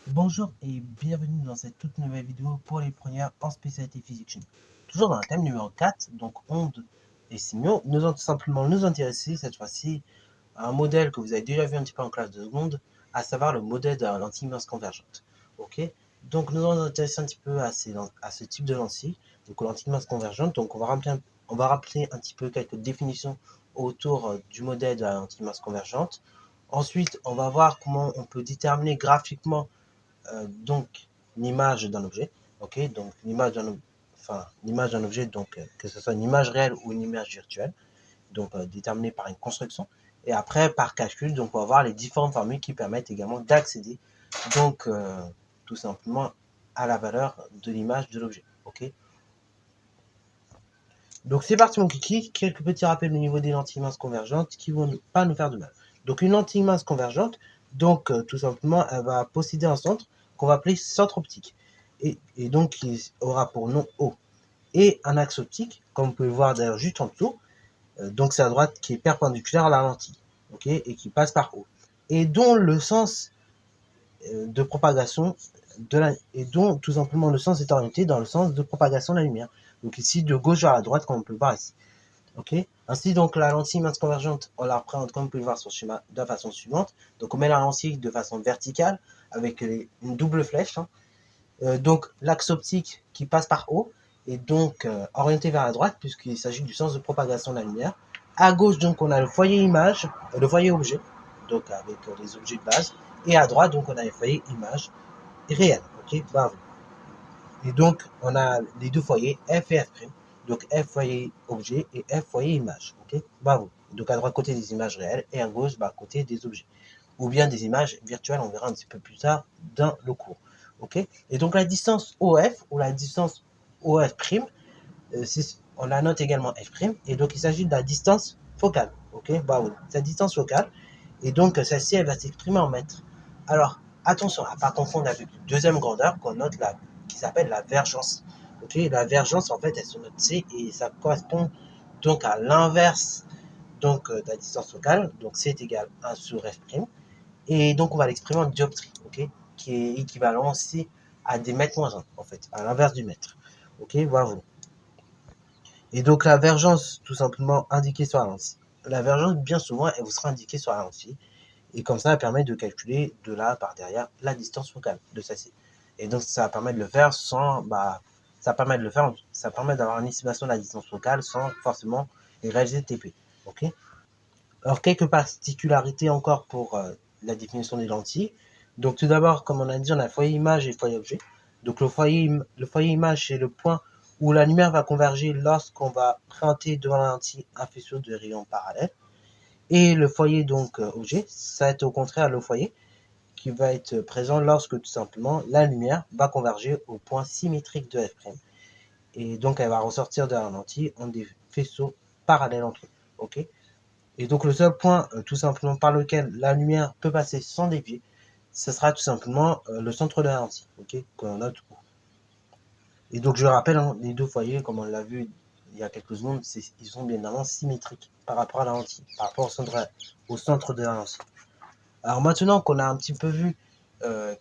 Bonjour et bienvenue dans cette toute nouvelle vidéo pour les premières en spécialité physique chimie. Toujours dans le thème numéro 4, donc ondes et signaux, nous allons tout simplement nous intéresser cette fois-ci à un modèle que vous avez déjà vu un petit peu en classe de seconde, à savoir le modèle de la lentille immense convergente. Ok, donc nous allons nous intéresser un petit peu à ce type de lentille, donc lentille immense convergente. Donc on va rappeler un petit peu quelques définitions autour du modèle de la lentille immense convergente. Ensuite, on va voir comment on peut déterminer graphiquement donc l'image d'un objet, ok, donc l'image d'un objet, donc que ce soit une image réelle ou une image virtuelle, donc déterminée par une construction, et après par calcul, donc on va voir les différentes formules qui permettent également d'accéder donc tout simplement à la valeur de l'image de l'objet, ok. Donc c'est parti mon kiki, quelques petits rappels au niveau des lentilles minces convergentes qui vont pas nous faire de mal. Donc une lentille mince convergente, donc tout simplement elle va posséder un centre qu'on va appeler centre optique, et donc qui aura pour nom O, et un axe optique, comme vous pouvez le voir d'ailleurs juste en dessous, donc c'est la droite qui est perpendiculaire à la lentille, ok, et qui passe par O, et dont le sens de propagation et dont tout simplement le sens est orienté dans le sens de propagation de la lumière. Donc ici de gauche vers la droite, comme on peut le voir ici. Ok. Ainsi donc la lentille mince convergente, on la représente comme vous pouvez le voir sur le schéma de la façon suivante. Donc on met la lentille de façon verticale avec une double flèche. Donc l'axe optique qui passe par haut est donc orienté vers la droite puisqu'il s'agit du sens de propagation de la lumière. À gauche donc on a le foyer image, le foyer objet, donc avec les objets de base, et à droite donc on a le foyer image réel. Ok, bravo. Et donc on a les deux foyers F et F'. Donc F foyer objet et F foyer image. Ok, bravo. Donc à droite côté des images réelles et à gauche côté des objets. Ou bien des images virtuelles, on verra un petit peu plus tard dans le cours. Ok. Et donc la distance OF ou la distance OF', on la note également F', et donc il s'agit de la distance focale. Ok, bravo. Cette distance focale, et donc celle-ci elle va s'exprimer en mètres. Alors attention à ne pas confondre avec une deuxième grandeur qu'on note là, qui s'appelle la vergence. Ok, la vergence en fait elle se note C et ça correspond donc à l'inverse donc de la distance focale, donc C est égal à 1 sur F', et donc on va l'exprimer en dioptrie, ok, qui est équivalent aussi à des mètres moins 1 en fait, à l'inverse du mètre. Ok, bravo. Et donc la vergence tout simplement indiquée sur la lentille. La vergence bien souvent elle vous sera indiquée sur la lentille, et comme ça elle permet de calculer de là par derrière la distance focale de celle-ci. Et donc ça permet de le faire sans ça permet d'avoir une estimation de la distance focale sans forcément réaliser de TP. Ok. Alors quelques particularités encore pour la définition des lentilles. Donc tout d'abord, comme on a dit, on a le foyer image et le foyer objet. Donc le foyer image, c'est le point où la lumière va converger lorsqu'on va présenter devant la lentille un faisceau de rayons parallèles. Et le foyer donc objet, ça va être au contraire le foyer qui va être présent lorsque tout simplement la lumière va converger au point symétrique de F'. Et donc elle va ressortir de la lentille en des faisceaux parallèles entre eux. Ok. Et donc le seul point tout simplement par lequel la lumière peut passer sans dévier, ce sera tout simplement le centre de la lentille, ok, qu'on note O. Et donc je rappelle, hein, les deux foyers, comme on l'a vu il y a quelques secondes, ils sont bien évidemment symétriques par rapport à la lentille, par rapport au centre de la lentille. Alors maintenant qu'on a un petit peu vu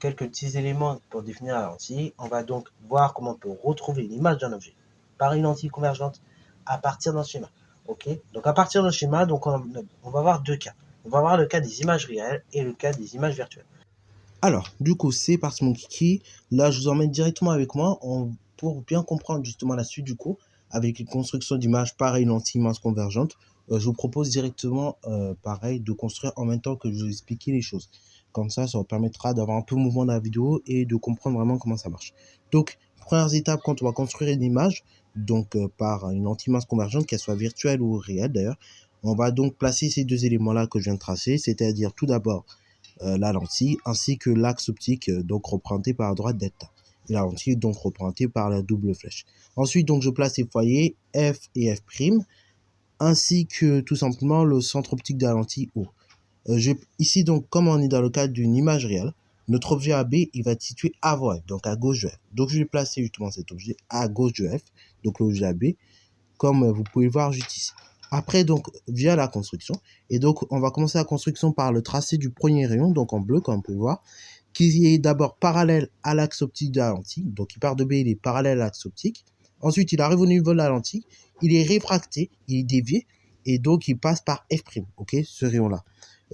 quelques petits éléments pour définir la lentille, on va donc voir comment on peut retrouver l'image d'un objet par une lentille convergente à partir d'un schéma. Ok, donc à partir d'un schéma, donc on va voir deux cas. On va voir le cas des images réelles et le cas des images virtuelles. Alors, du coup, c'est parti mon kiki. Là, je vous emmène directement avec moi pour bien comprendre justement la suite du cours avec une construction d'images pareil, lentille mince convergente. Je vous propose directement, pareil, de construire en même temps que je vous explique les choses. Comme ça vous permettra d'avoir un peu de mouvement dans la vidéo et de comprendre vraiment comment ça marche. Donc, première étape, quand on va construire une image, donc par une lentille mince convergente, qu'elle soit virtuelle ou réelle d'ailleurs, on va donc placer ces deux éléments-là que je viens de tracer, c'est-à-dire tout d'abord la lentille ainsi que l'axe optique donc représenté par la droite delta et la lentille donc représentée par la double flèche. Ensuite donc je place les foyers F et F' ainsi que tout simplement le centre optique de la lentille O. Ici donc comme on est dans le cadre d'une image réelle, notre objet AB il va être situé avant F, donc à gauche de F. Donc je vais placer justement cet objet à gauche de F, donc l'objet AB, comme vous pouvez le voir juste ici. Après, donc, via la construction. Et donc, on va commencer la construction par le tracé du premier rayon, donc en bleu, comme on peut voir, qui est d'abord parallèle à l'axe optique de la lentille. Donc, il part de B, il est parallèle à l'axe optique. Ensuite, il arrive au niveau de la lentille, il est réfracté, il est dévié, et donc il passe par F', ok, ce rayon-là.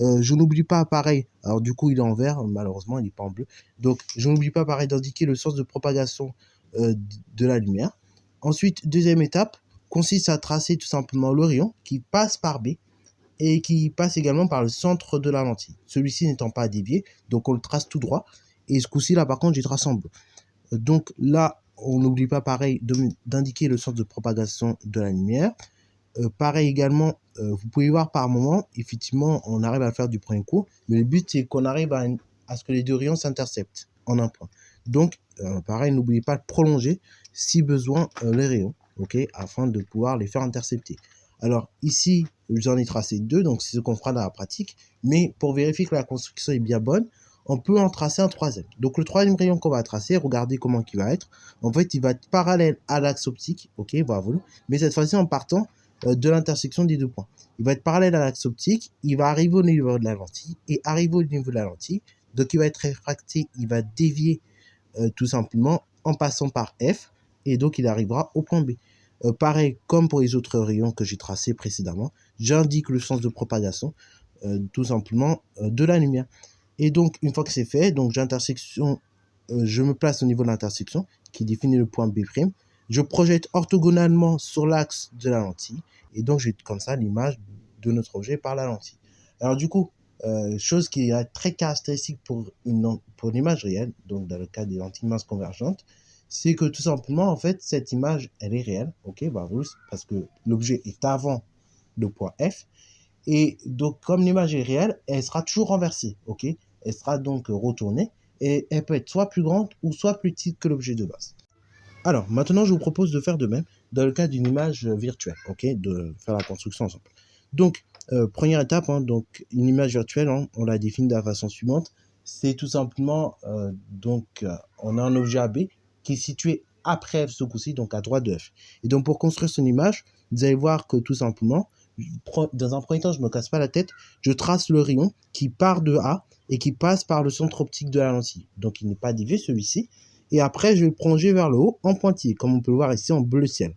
Je n'oublie pas, pareil, alors du coup il est en vert, malheureusement il n'est pas en bleu, donc je n'oublie pas, pareil, d'indiquer le sens de propagation de la lumière. Ensuite, deuxième étape, consiste à tracer tout simplement le rayon qui passe par B et qui passe également par le centre de la lentille. Celui-ci n'étant pas dévié, donc on le trace tout droit, et ce coup-ci là par contre j'ai tracé en bleu. Donc là, on n'oublie pas, pareil, d'indiquer le sens de propagation de la lumière. Pareil également, vous pouvez voir par moment, effectivement, on arrive à le faire du premier coup, mais le but, c'est qu'on arrive à ce que les deux rayons s'interceptent en un point. Donc, pareil, n'oubliez pas de prolonger, si besoin, les rayons, ok, afin de pouvoir les faire intercepter. Alors, ici, j'en ai tracé deux, donc c'est ce qu'on fera dans la pratique, mais pour vérifier que la construction est bien bonne, on peut en tracer un troisième. Donc, le troisième rayon qu'on va tracer, regardez comment il va être. En fait, il va être parallèle à l'axe optique, ok, voilà, mais cette fois-ci en partant de l'intersection des deux points. Il va être parallèle à l'axe optique, il va arriver au niveau de la lentille et arriver au niveau de la lentille. Donc il va être réfracté, il va dévier tout simplement en passant par F et donc il arrivera au point B. Pareil, comme pour les autres rayons que j'ai tracés précédemment, j'indique le sens de propagation tout simplement de la lumière. Et donc une fois que c'est fait, donc je me place au niveau de l'intersection qui définit le point B'. Je projette orthogonalement sur l'axe de la lentille et donc j'ai comme ça l'image de notre objet par la lentille. Alors du coup, chose qui est très caractéristique pour l'image réelle, donc dans le cas des lentilles minces convergentes, c'est que tout simplement, en fait, cette image, elle est réelle, ok, parce que l'objet est avant le point F, et donc comme l'image est réelle, elle sera toujours renversée, ok, elle sera donc retournée, et elle peut être soit plus grande ou soit plus petite que l'objet de base. Alors, maintenant, je vous propose de faire de même dans le cas d'une image virtuelle, ok, de faire la construction ensemble. Donc, première étape, hein, donc une image virtuelle, hein, on la définit de la façon suivante. C'est tout simplement, on a un objet AB qui est situé après F ce coup-ci, donc à droite de F. Et donc, pour construire son image, vous allez voir que tout simplement, dans un premier temps, je ne me casse pas la tête, je trace le rayon qui part de A et qui passe par le centre optique de la lentille. Donc, il n'est pas dévié, celui-ci. Et après, je vais le prolonger vers le haut en pointillé, comme on peut le voir ici en bleu ciel.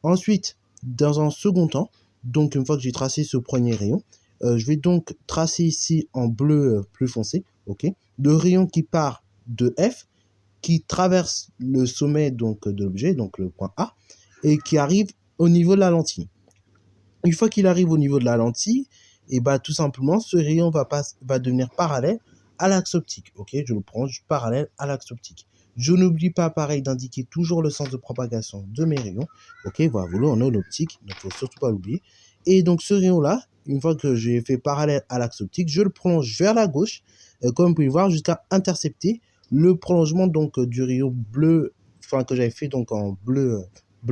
Ensuite, dans un second temps, donc une fois que j'ai tracé ce premier rayon, je vais donc tracer ici en bleu plus foncé, ok, le rayon qui part de F, qui traverse le sommet donc de l'objet, donc le point A, et qui arrive au niveau de la lentille. Une fois qu'il arrive au niveau de la lentille, et bah tout simplement, ce rayon va devenir parallèle à l'axe optique, ok, je le prends parallèle à l'axe optique. Je n'oublie pas, pareil, d'indiquer toujours le sens de propagation de mes rayons. Ok, voilà, on a une optique, donc il ne faut surtout pas l'oublier. Et donc ce rayon-là, une fois que j'ai fait parallèle à l'axe optique, je le prolonge vers la gauche, comme vous pouvez voir, jusqu'à intercepter le prolongement donc du rayon bleu, enfin que j'avais fait donc en bleu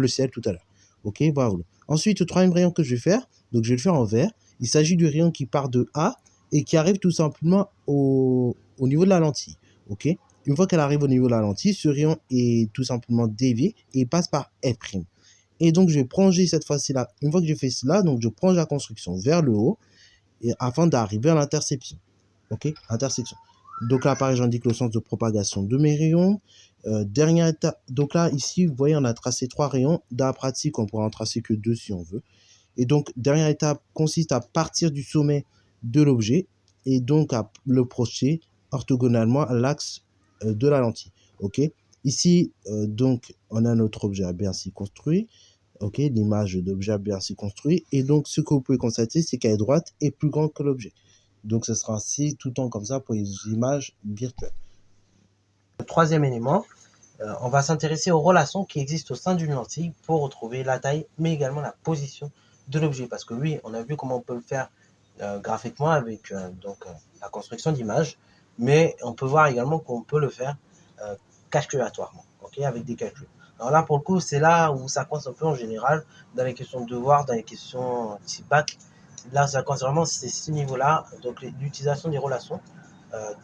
ciel tout à l'heure. Ok, voilà. Ensuite, le troisième rayon que je vais faire, donc je vais le faire en vert. Il s'agit du rayon qui part de A et qui arrive tout simplement au niveau de la lentille. Ok. Une fois qu'elle arrive au niveau de la lentille, ce rayon est tout simplement dévié et il passe par F'. Et donc, je vais prolonger cette fois-ci là. Une fois que j'ai fait cela, donc je prolonge la construction vers le haut et afin d'arriver à l'intersection. Ok, intersection. Donc là, pareil, j'indique le sens de propagation de mes rayons. Dernière étape. Donc là, ici, vous voyez, on a tracé 3 rayons. Dans la pratique, on pourra en tracer que 2 si on veut. Et donc, dernière étape consiste à partir du sommet de l'objet et donc à le projeter orthogonalement à l'axe de la lentille. Ok. Ici, donc, on a notre objet AB ainsi construit. Ok, l'image d'objet AB ainsi construit. Et donc, ce que vous pouvez constater, c'est qu'elle est droite et plus grande que l'objet. Donc, ce sera ainsi tout le temps comme ça pour les images virtuelles. Le troisième élément, on va s'intéresser aux relations qui existent au sein d'une lentille pour retrouver la taille, mais également la position de l'objet. Parce que oui, on a vu comment on peut le faire graphiquement avec la construction d'images, mais on peut voir également qu'on peut le faire calculatoirement, okay, avec des calculs. Alors là, pour le coup, c'est là où ça coince un peu en général, dans les questions de devoirs, dans les questions type bac. Là, ça coince vraiment ces 6 niveaux-là, donc l'utilisation des relations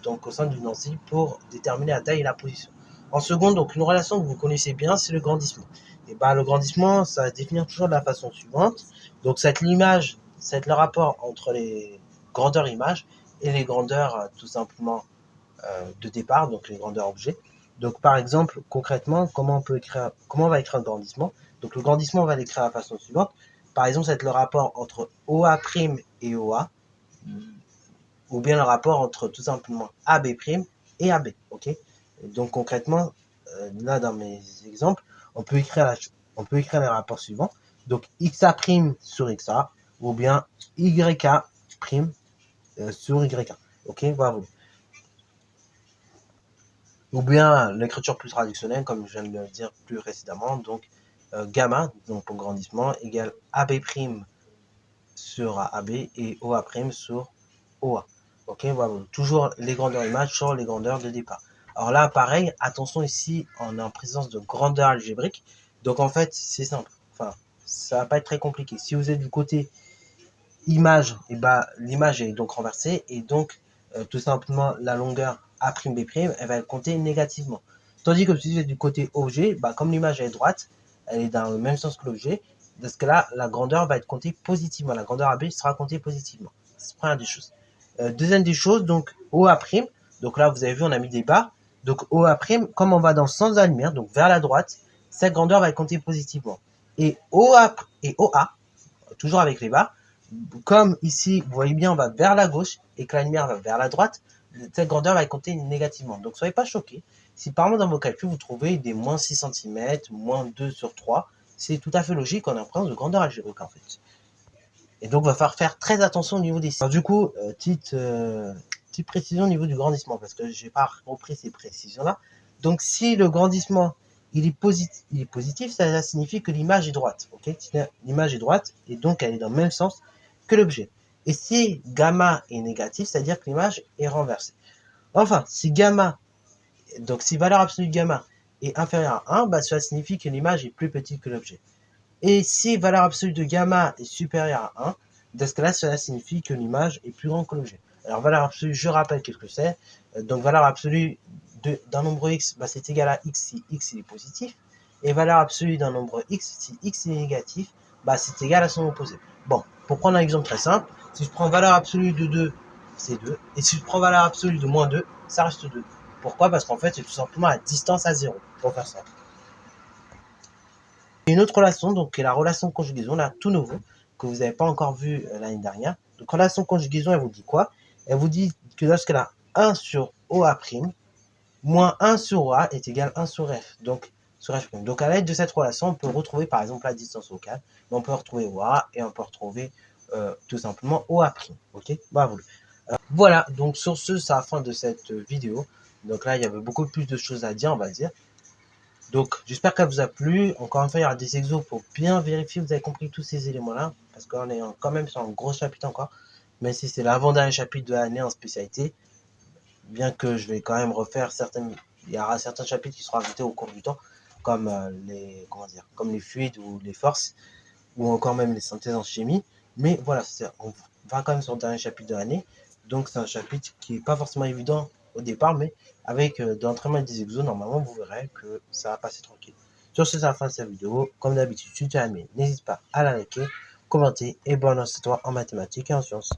donc au sein d'une lentille pour déterminer la taille et la position. En seconde, donc une relation que vous connaissez bien, c'est le grandissement. Et bah, le grandissement, ça va se définir toujours de la façon suivante. Donc c'est l'image, c'est le rapport entre les grandeurs images et les grandeurs tout simplement de départ, donc les grandeurs objets. Donc par exemple, concrètement, comment on va écrire un grandissement? Donc le grandissement, on va l'écrire de la façon suivante. Par exemple, c'est le rapport entre OA' et OA, ou bien le rapport entre tout simplement AB' et AB. Ok. Donc concrètement, là dans mes exemples, on peut écrire les rapports suivants. Donc XA' sur XA, ou bien YA' sur YA. Ok, voilà. Ou bien l'écriture plus traditionnelle, comme je viens de le dire plus précédemment, donc gamma, donc pour grandissement, égale AB' sur AB et OA' sur OA. Ok, voilà, toujours les grandeurs images sur les grandeurs de départ. Alors là, pareil, attention ici, on est en présence de grandeur algébrique. Donc en fait, c'est simple. Enfin, ça va pas être très compliqué. Si vous êtes du côté image, et bah, l'image est donc renversée et donc tout simplement la longueur A'B', elle va être comptée négativement. Tandis que si vous êtes du côté objet, bah, comme l'image est droite, elle est dans le même sens que l'objet, dans ce cas-là, la grandeur va être comptée positivement. La grandeur AB sera comptée positivement. C'est la première des choses. Deuxième des choses, donc OA', donc là vous avez vu, on a mis des barres. Donc OA', comme on va dans le sens de la lumière, donc vers la droite, cette grandeur va être comptée positivement. Et OA, toujours avec les barres, comme ici, vous voyez bien, on va vers la gauche et que la lumière va vers la droite, cette grandeur va être comptée négativement. Donc, soyez pas choqués. Si par exemple dans vos calculs, vous trouvez des moins 6 cm, moins 2 sur 3, c'est tout à fait logique en présence de grandeur algébrique en fait. Et donc, il va falloir faire très attention au niveau des... Alors, du coup, petite précision au niveau du grandissement, parce que je n'ai pas repris ces précisions-là. Donc, si le grandissement il est positif, ça signifie que l'image est droite. Okay, l'image est droite et donc elle est dans le même sens que l'objet. Et si gamma est négatif, c'est-à-dire que l'image est renversée. Enfin, si gamma, donc si valeur absolue de gamma est inférieure à 1, bah, cela signifie que l'image est plus petite que l'objet. Et si valeur absolue de gamma est supérieure à 1, dans ce cas-là, cela signifie que l'image est plus grande que l'objet. Alors, valeur absolue, je rappelle qu'est-ce que c'est. Donc, valeur absolue d'un nombre x, bah, c'est égal à x si x est positif. Et valeur absolue d'un nombre x, si x est négatif, bah, c'est égal à son opposé. Bon, pour prendre un exemple très simple, si je prends valeur absolue de 2, c'est 2. Et si je prends valeur absolue de moins 2, ça reste 2. Pourquoi? Parce qu'en fait, c'est tout simplement la distance à 0, pour faire ça. Une autre relation, donc, qui est la relation de conjugaison, là, tout nouveau, que vous n'avez pas encore vu l'année dernière. Donc, relation de conjugaison, elle vous dit quoi? Elle vous dit que lorsqu'elle a 1 sur OA', moins 1 sur OA est égal à 1 sur F. Donc, sur F'. Donc, à l'aide de cette relation, on peut retrouver, par exemple, la distance locale, mais on peut retrouver OA et on peut retrouver tout simplement OA'. Ok? Voilà, donc sur ce, c'est la fin de cette vidéo. Donc là, il y avait beaucoup plus de choses à dire, on va dire. Donc, j'espère qu'elle vous a plu. Encore une fois, il y aura des exos pour bien vérifier que vous avez compris tous ces éléments-là. Parce qu'on est quand même sur un gros chapitre encore. Même si c'est l'avant-dernier chapitre de l'année en spécialité. Bien que je vais quand même refaire certaines... Il y aura certains chapitres qui seront ajoutés au cours du temps. Comme comme les fluides ou les forces. Ou encore même les synthèses en chimie. Mais voilà, on va quand même sur le dernier chapitre de l'année. Donc, c'est un chapitre qui n'est pas forcément évident au départ, mais avec de l'entraînement et des exos, normalement, vous verrez que ça va passer tranquille. Sur ce, c'est la fin de cette vidéo. Comme d'habitude, si tu as aimé, n'hésite pas à la liker, commenter et bonne chance à toi en mathématiques et en sciences.